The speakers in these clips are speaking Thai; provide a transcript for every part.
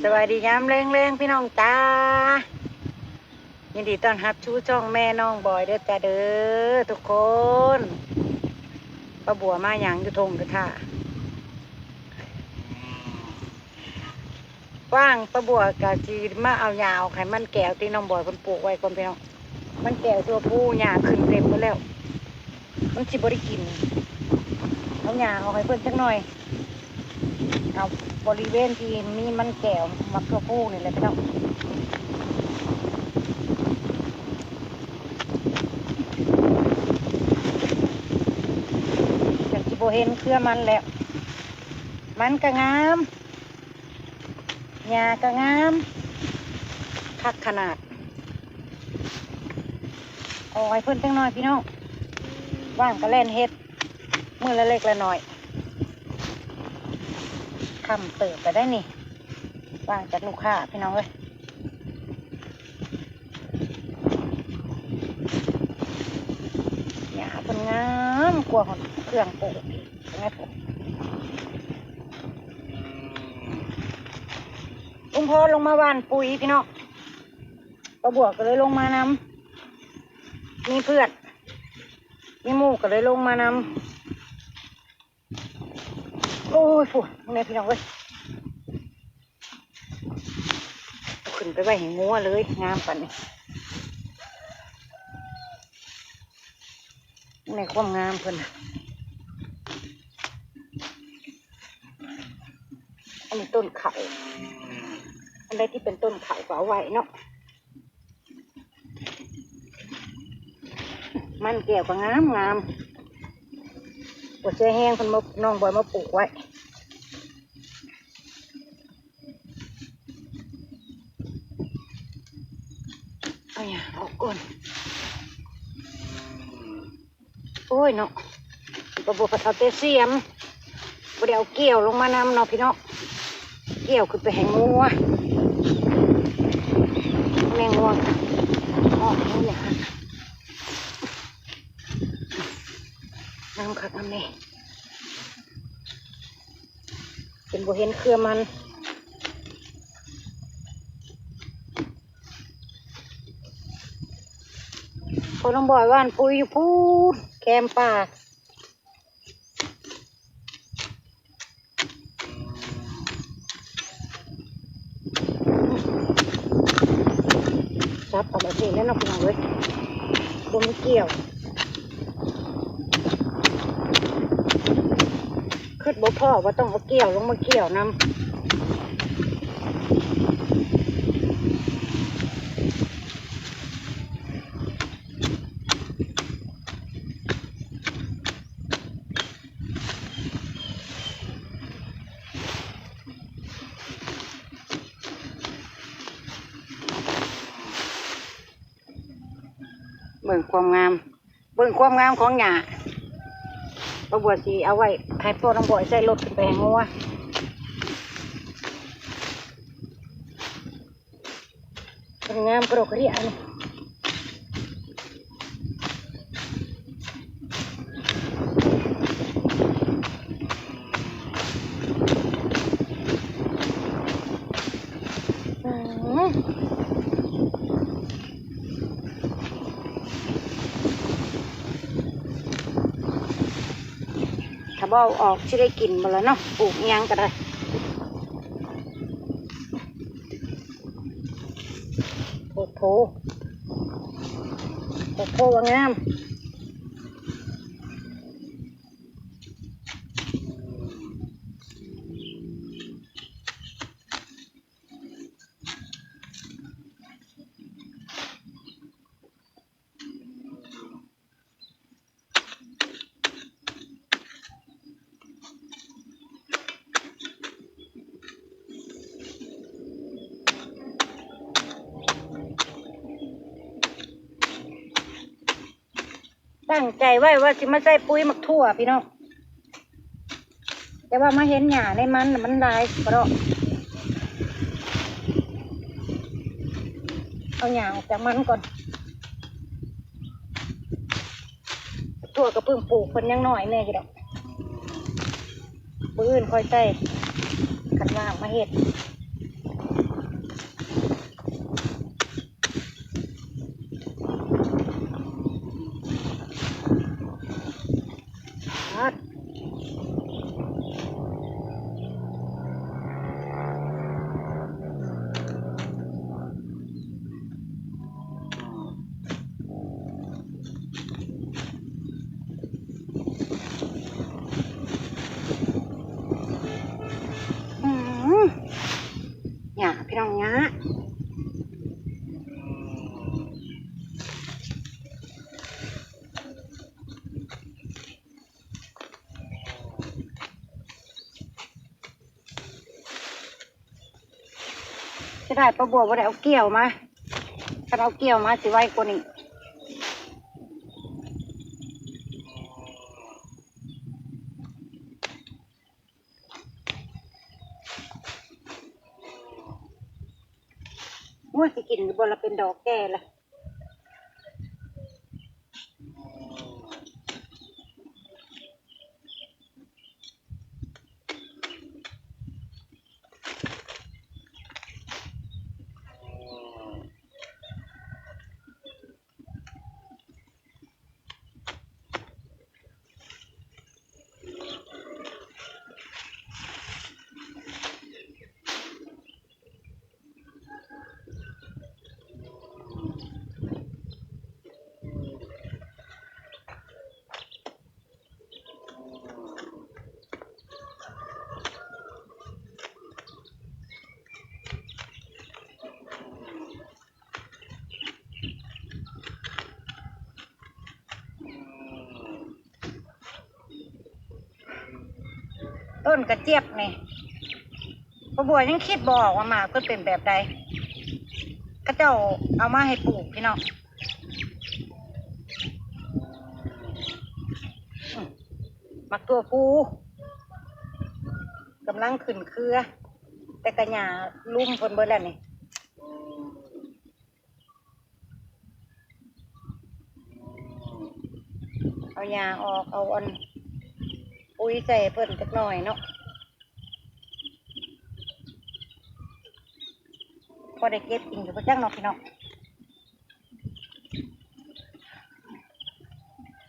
สวัสดียามแรงๆพี่น้องจ้ายินดีต้อนรับชูช่องแม่น้องบอยเด้อจ้าเด้อทุกคนป้าบัวมาอย่างอยู่ทงกระท่าว่างป้าบัวกะจีมาเอาหญ้าเอาไข่มันแก้วที่น้องบอยคนปลูกไว้คนพี่น้องมันแก้วตัวผู้หญ้าขึ้นเต็มหมดแล้วมันสิบ่ได้กินเอาหญ้าเอาให้เพิ่นสักหน่อยเอาบริเวณที่มีมันแก้วมักตัวผู้นี่แหละพี่น้องโบเห็นเครือมันแล้วมันก็งามหญ้าก็งามคักขนาดเอาไว้เพิ่นจังหน่อยพี่น้องว่างก็เล่นเฮ็ดมือละเล็กละน้อยคำเติบไปได้นี่ว่างจากลูกค้าพี่น้องเลยหญ้าเพิ่นงามกว่าเครื่องปลูกไงผมลุงพ่อลงมาหว่านปุ๋ยพี่น้องป้าบัวก็เลยลงมานำมีเพื่อนมีหมู่ก็เลยลงมานำโอ้ยฝุ่นนี่พี่น้องเว้ยขึ้นไปไว้เห็นงัวเลยงามปันนี่ในความงามเพิ่นอันนี้ต้นเขาอันใดที่เป็นต้นเขาก็เอาไว้เนาะมันแก้วก็งามปวดเสียแห้งคนมาน้องบอยมาปลูกไว้เอาอย่าออกก่อนโอ้ยเนาะกระบอกเอาเตเซียมบ่ได้เอาเกี่ยวลงมานำเนาะพี่เนาะเกี่ยวคือไปแหงงัวแมงงัวอ๋อนี่อย่าน้ำขัดน้ำนี่เป็นบ่เห็นเครือมันพอน้องบอยว่านปุ๋ยอยู่พูดแคมป่าซับเอาแบบนี้แล้วน้องพี่น้องเว้ยบ่มีเกี่ยวขึ้นบ่พ่อว่าต้องเอาเกี่ยวลงมาเกี่ยวนำเบิ่งความงามของหญ้าป้าบัวสีเอาไว้ให้พ่อน้องบอยใส่รถขึ้นไปให้งัวเป็นงามกระโดดกระเดียนี่ถ้าบ่เอาออกจะได้กินมาแล้วเนาะปลูกยังก็ได้โอ้โหว่างามตั้งใจไว้ว่าจะมาใส่ปุ๋ยหมักทั่วพี่น้องแต่ว่ามาเห็นหญ้าในมันลายเพราะเอาหญ้าออกจากมันก่อนทั่วก็เพิ่งปลูกคนยังน้อยแน่กี่ดอกปื้นค่อยใส่ขันว่างมาเห็ด หยาพี่น้องหยาจะได้ประบัวว่าได้เอาเกี่ยวมาถ้าเอาเกี่ยวมาสิไว้กว่านี้มั่วสิกินบนเราเป็นดอกแก่ละต้นกระเจี๊ยบนี่ประบัวยังคิดบอกว่าหมากเพิ่นเป็นแบบใดก็เจ้าเอามาให้ปลูกพี่น้องหมักตัวปูกำลังขึ้นเครือแต่กระหย่าลุ่มเพิ่นเบิดแล้วนี่เอาหญ้าออกเอาอันปุ๋ยใส่เพิ่นจักหน่อยเนาะพอได้เก็บกินอยู่บ่จักเนาะพี่น้อง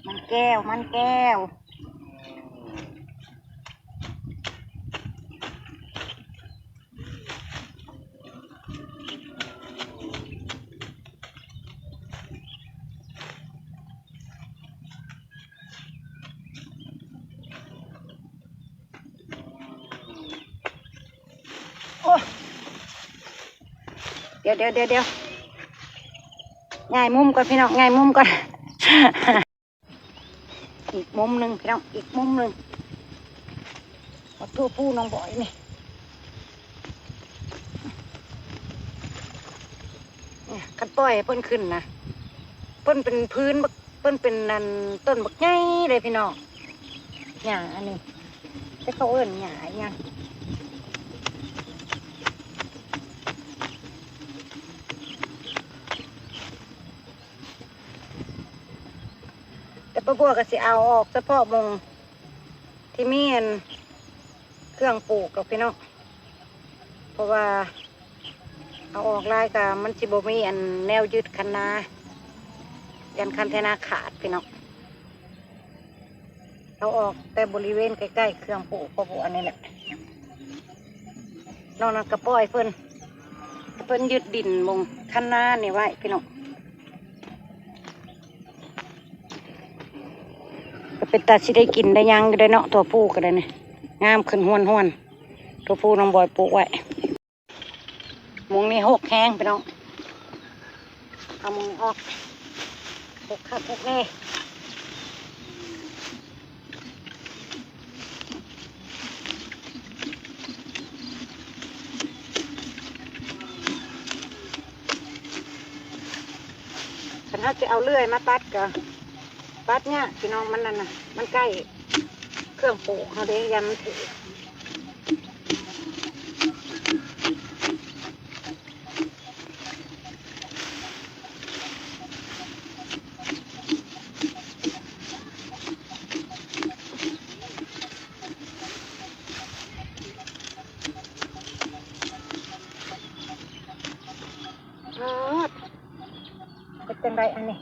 มันแก้วโอ้เดี๋ยวง่ายมุมก่อนพี่น้องง่ายมุมก่อน อีกมุมหนึ่งพี่น้องอีกมุมหนึ่งเอาตัวผู้น้องบ่อยนี่คันปล่อยเพิ่นขึ้นนะเพิ่นเป็นพื้นเพิ่นเป็นนันต้นบักใหญ่เลยพี่น้องหญ้าอันนี้แต่เขาเอิ้นหญ้าหยังแต่ป้าบัวก็สิเอาออกเฉพาะมงที่มีอันเครื่องปลูกกับพี่น้องเพราะว่าเอาออกลายกับมันสิบ่มีอันแนวยึดคันนายันคันเทนาขาดพี่น้องเอาออกแต่บริเวณใกล้ๆเครื่องปลูกป้าบัวนี่แหละนอกนั้นก็ปล่อยเพิ่นยึดดินมงคันนานี่ไว้พี่น้องก็เป็นตาสิได้กินได้ยังก็ได้เนาะตัวผู้ก็ได้เนี่ยงามขึ้นห้วนตัวผู้น้องบอยปลูกไว้มงนี่หกแห้งพี่น้องเอามงออกหกคักหกแน่ฉันถ้าจะเอาเลื่อยมาตัดก็ตัดเนี่ยพี่น้องมันนั่นน่ะมันใกล้เครื่องปลูกเขาเด้ยันมันถือเป็นจังไรอันนี้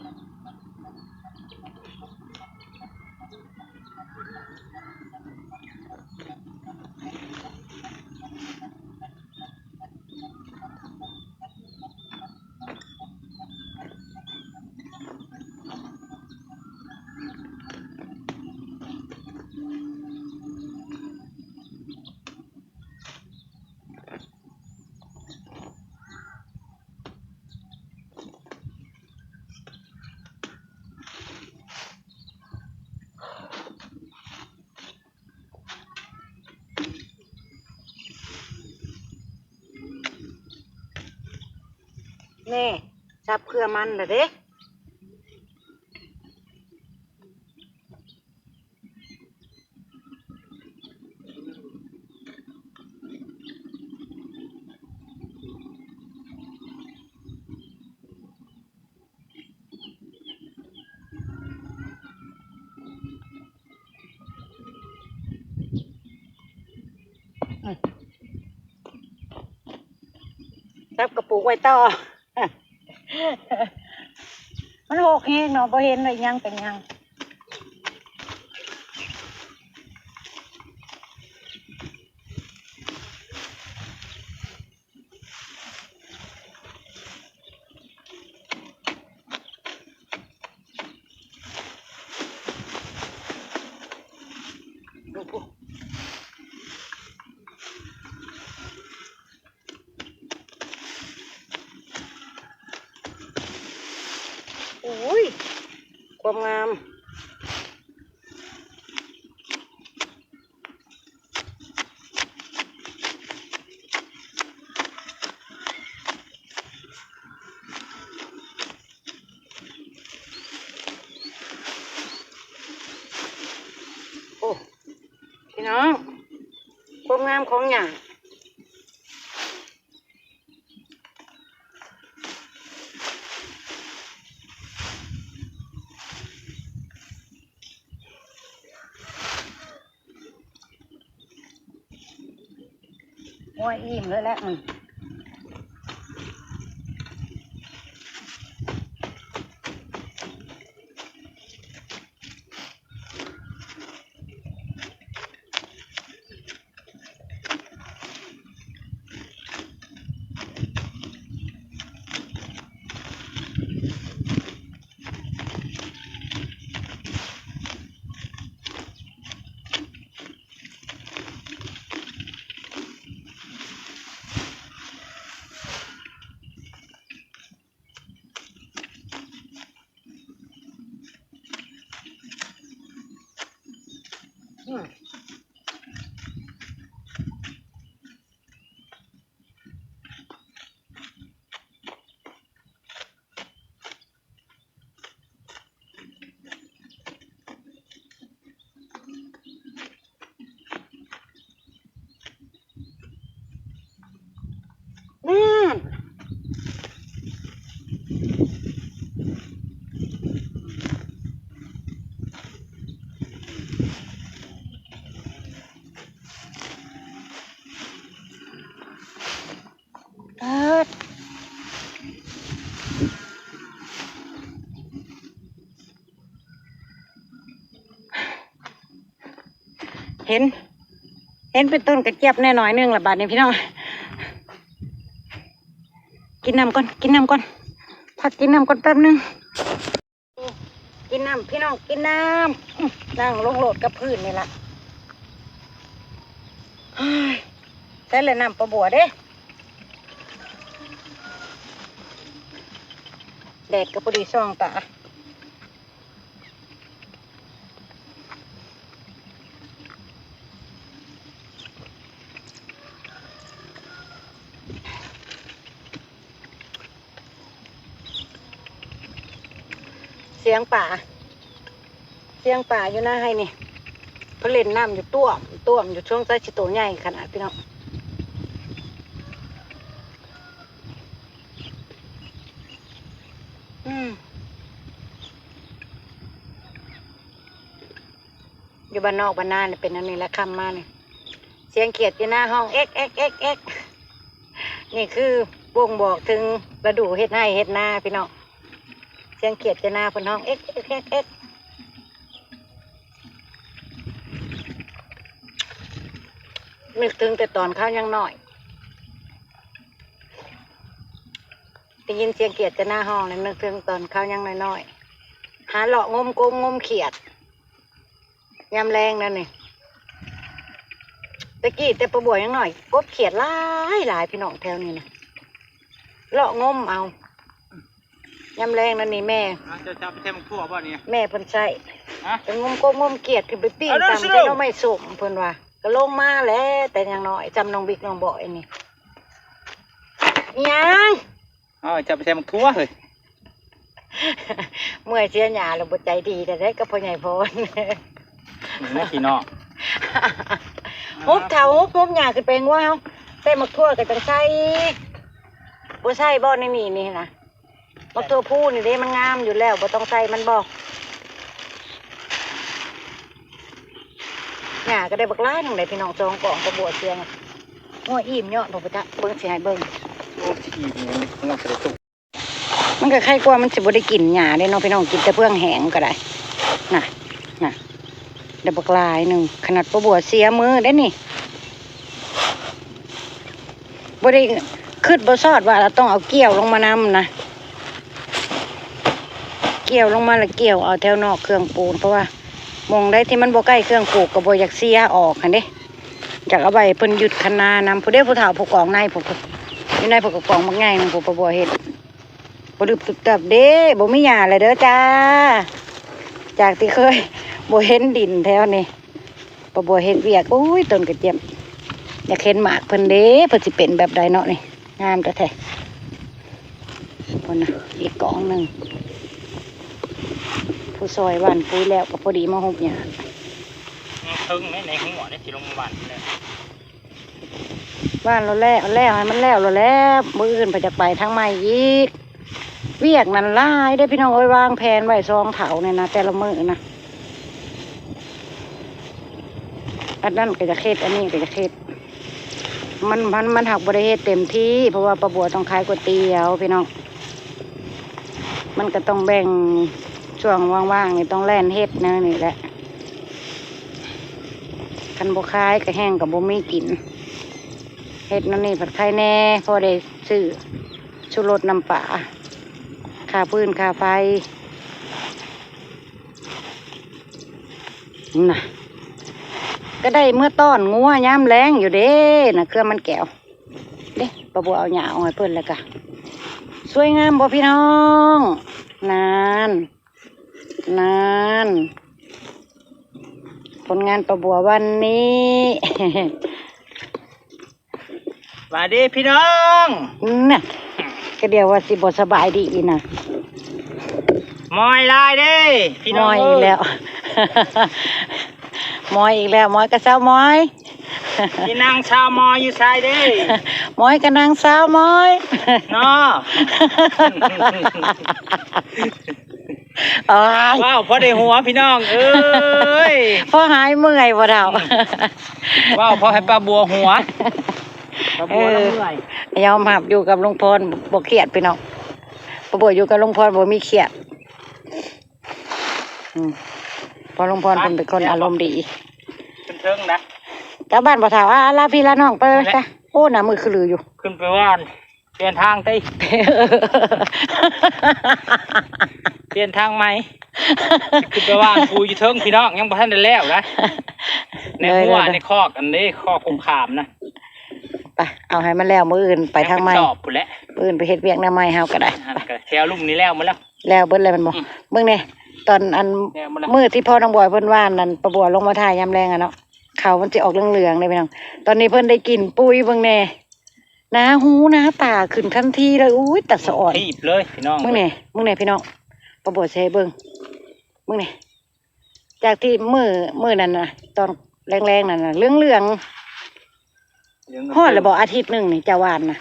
แน่ซับเครือมันเหรอเด้ซับกระปุกไว้ต่อ มันหกแห้งเนาะพอเห็นเลยยังเป็นยังดูปุ๊อุ้ยความงามโอ้พี่น้องความงามของหยาโอ้ยอิ่มเลยแหละอืมเอิดเห็น เห็นเป็นต้นกระเจี๊ยบแน่หน่อยนึงละบาทนี้พี่น้องกินน้ำก่อนกินน้ำก่อนพักกินน้ำก่อนแป๊บนึงกินน้ำพี่น้องกินน้ำนั่งลงโหลดกับพื้นนี่ละใส่เลยน้ำปลาบัวเด้แดดก็พอดีส่องตาเสียงป่าเสียงป่าอยู่หน้าให้นี่เขาเล่นน้ำอยู่ต้วมอยู่ช่วงใต้ชิโตใหญ่ขนาดพี่น้องอยู่บ้านนอกบ้านนาเนี่ยเป็นอันนี้แหละคำมาเนี่ยเสียงเขียดอยู่หน้าห้องเอ็กเอ็กเอ็กเอ็กนี่คือบ่งบอกถึงฤดูเฮ็ดไร่เฮ็ดนาพี่น้องเสียงเขียดอยู่หน้าเพิ่นห้องเอ็กเอ็กเอ็กเอ็กนึกถึงแต่ตอนเขายังน้อยได้ยินเสียงเขียดจะหน้าห้องเลยนึกถึงตอนเขายังน้อยๆหาเลาะงมกลมงมเขียดยำแรงนั่นนี่ตะกี้แต่ประบวยยังหน่อยกบเขียดหลายพี่น้องแถวนี้นะเลาะงมเอายำแรงนั่นนี่แม่จะจับไปเทมันทั่วป่ะเนี่ยแม่เพิ่นใส่จะงมกบงมเขียดขึ้นไปปิ้งตำจะต้องไม่สุ่มเพิ่นว่าก็ลงมาแล้วแต่ยังน้อยจำน้องบิ๊กน้องบ่อยนี่ยัง เอาจับไปแทมักทั่วเลย เมื่อยเสียหยาแล้วบ่ใจดีแต่ได้ก็พ่อใหญ่พร แม่พี่น้อง ฮุบเท้าฮุบหยาขึ้นไปงัวเฮาใส่มักทั่วก็จังใส่บ่ใส่บ่ในนี่นะมักทั่วผู้นี่เด้มันงามอยู่แล้วบ่ต้องใส่มันบ่หยาก็ได้บักหลายนึงได้พี่น้องจองกล่องกระบวดเสียงงัวอิ่มยอดบ่ประจักเบิ่งสิให้เบิ่ง โอ้ที่อีนี่งัวกระตุก มันก็ไข่กว่ามันสิบ่ได้กินหญ้าเด้เนาะพี่น้องกินแต่เพื่องแห้งก็ได้น่ะได้บักหลายหนึงขนาดประบวดเสียมือได้นี่บ่ได้คิดบ่ซอดว่าเราต้องเอาเกี่ยวลงมานำนะเกี่ยวลงมาแล้วเกี่ยวเอาแถวนอกเครื่องปูนเพราะว่ามองได้ที่มันบ่ใกล้เครื่องปลูกก็บ่อยากเสียออกหั่นเด้อยากเอาไว้เพิ่นหยุดคณานำผู้ใดผู้เฒ่าผู้กองในผู้อยู่ในผู้กองบักใหญ่นึงผู้ประบวเฮ็ดบ่ดึบตึบตับเด้บ่มีหญ้าเลยเด้อจ้าจากที่เคยบ่เห็นดินแถวนี้ประบวเฮ็ดเวียกโอ้ยต้นกระเจี๊ยบอยากเห็นหมากเพิ่นเด้เพิ่นสิเป็นแบบใดเนาะนี่งามแท้ๆพุ่นน่ะอีกกองหนึงผู้ซอยหว่านปุ๋ยแล้วก็พอดีมาฮบหญ้า ทึ่งในหัวเนี่ยที่ลงมาบ้านเลย บ้านเราแล้วให้มันแล้วเราแล้วมื้ออื่นไปจากไปทางใหม่อีกเวียกนั่นหลายได้อพี่น้องเอ้ยวางแผนไว้ซองเถาเนี่ยนะแต่ละมื้อนะอันนั้นก็จะเฮ็ดอันนี้ก็จะเฮ็ดมันหักบ่ได้เฮ็ดเต็มที่เพราะว่าป้าบัวต้องขายก๋วยเตี๋ยวพี่น้องมันก็ต้องแบ่งช่วงว่างๆนี่ต้องแล่นเฮ็ดนะนี่แหละคันบ่ขายก็แห้งก็บ่มีกินเฮ็ดนั่นนี่ผัดไข่แน่พอได้ซื้อชูรสน้ำปลาค่าพื้นค่าไฟน่ะก็ได้เมื่อต้อนงัวย้ำแรงอยู่เด้น่ะเครื่องมันแก้วเด้ป้าบัวเอาหญ้าเอาให้เพิ่นแล้วก็สวยงามบ่พี่น้องนานผลงานป้าบัววันนี้ สวัสดีพี่น้อง น่ะก็เดียวว่าสิบ่สบายดีอีน่ะ มอยลายเด้พี่น้อง มอยอีกแล้ว มอยอีกแล้วมอยกับสาวมอย พี่นางชาวมอยอยู่ชายเด้ มอยกับนางสาวมอย เนาะ อ้าย ว้าวพอได้หัวพี่น้องเอ้ย พอหายเมื่อยบ่เท่า ว้าวพอให้ปลาบัวหัวปลาบัวแล้วเมื่อย ยอมหับอยู่กับลุงพรบ่เครียดพี่น้องป้าบัวอยู่กับลุงพรบ่มีเครียดเพอลุงพรเป็นคนอารมณ์ดี เทิงๆนะ กลับบ้านบ่เท่าลาพี่ลาน้องไปจ้ะโอ้หน้ามือคือลืออยู่ ขึ้นไปว่านเปลี่ยนทางได้เปลี่ยนทางไหมขึ้นไปว่านปูอยู่เทิงพี่น้องยังบ่ทันได้แล้วนะในหัวในคอกอันนี้คอกคงขามนะ ไปเอาให้มันแล้วมื้ออื่นไปทางใหม่ สอบพุ่นแหละ มื้ออื่นไปเฮ็ดเวียกหน้าใหม่เฮาก็ได้ หันก็แถวลุ่มนี้แล้วหมาแล้ว แล้วเบิดเลยมันบ่เบิ่งแน่ตอนอัน แล้วหมาแล้ว มื้อที่พ่อน้องบอยเพิ่นว่านนั่นประบัวลงมาถ่ายยามแรงอะเนาะเขามันสิออกเหลืองๆเลยพี่น้องตอนนี้เพิ่นได้กินปุ๋ยเบิ่งแน่หน้าหูหน้าตาขึ้นทันทีเลยอุ้ยตัดสะอ่อน ทีบเลยพี่น้อง เบิ่งแน่พี่น้องประบัวสิให้เบิ่งเบิ่งแน่จากที่มื้อนั้นน่ะตอนแรงๆนั่นน่ะเหลืองๆฮอดแล้วบ่อาทิตย์หนึงนี่เจ้าว่านน่ะ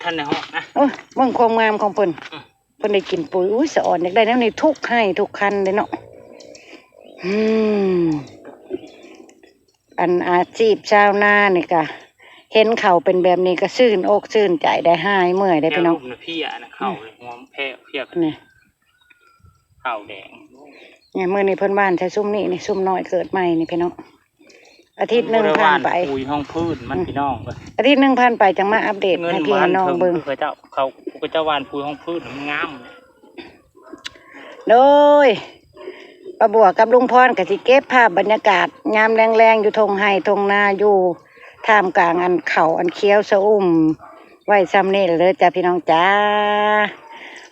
ท่านในห้องนะ โอ้ยเบิ่งความงามของเพิ่นเพิ่นได้กินปุ๋ยอุ้ยสะอ่อนอยากได้แนวนี้ทุกให้ทุกคันเลยเนาะอันอาชีพชาวนานี่ก็เห็นเขาเป็นแบบนี้ก็ชื่นอกชื่นใจได้หายเมื่อยได้พี่น้อง แถวลุ่มพี่อ่ะนะเข้าเลยหัวแพร่เพียบ นี่ เข้าแดง เนี่ยมื้อนี้เพิ่นบ้านใช้ซุ่มนี่ซุ่มน้อยเกิดใหม่นี่พี่น้องอาทิตย์หนึงผ่านไป ปุยห้องพื้นมันพี่น้องเลย อาทิตย์หนึงผ่านไปจังมาอัปเดต เงิน ให้พี่ บ้า ให้ น น้องเบิ่ง เขาเจ้าเขาเจ้าวานปุยห้องพื้นมันงาม โดยป้าบัวกับลุงพรก็สิเก็บภาพบรรยากาศยามแรงๆอยู่ทงไห้ทงนาอยู่ท่ามกลางอันเขาอันเคี้ยวสะอุ่มไว้ซ้ำนี่เลยจ้าพี่น้องจ้า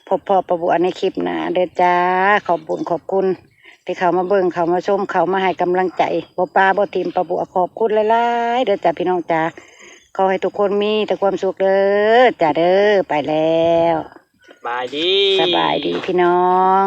พบพ่อป้าบัวในคลิปหน้าเด้อจ้าขอบคุญขอบคุณที่เขามาเบิ่งเขามาชมเขามาให้กำลังใจบ่ปลาบ่ทีมป้าบัวขอบคุณหลายๆเด้อจ้าพี่น้องจ้าขอให้ทุกคนมีแต่ความสุขเด้อจ้าเด้อไปแล้ว บายดี สบายดีพี่น้อง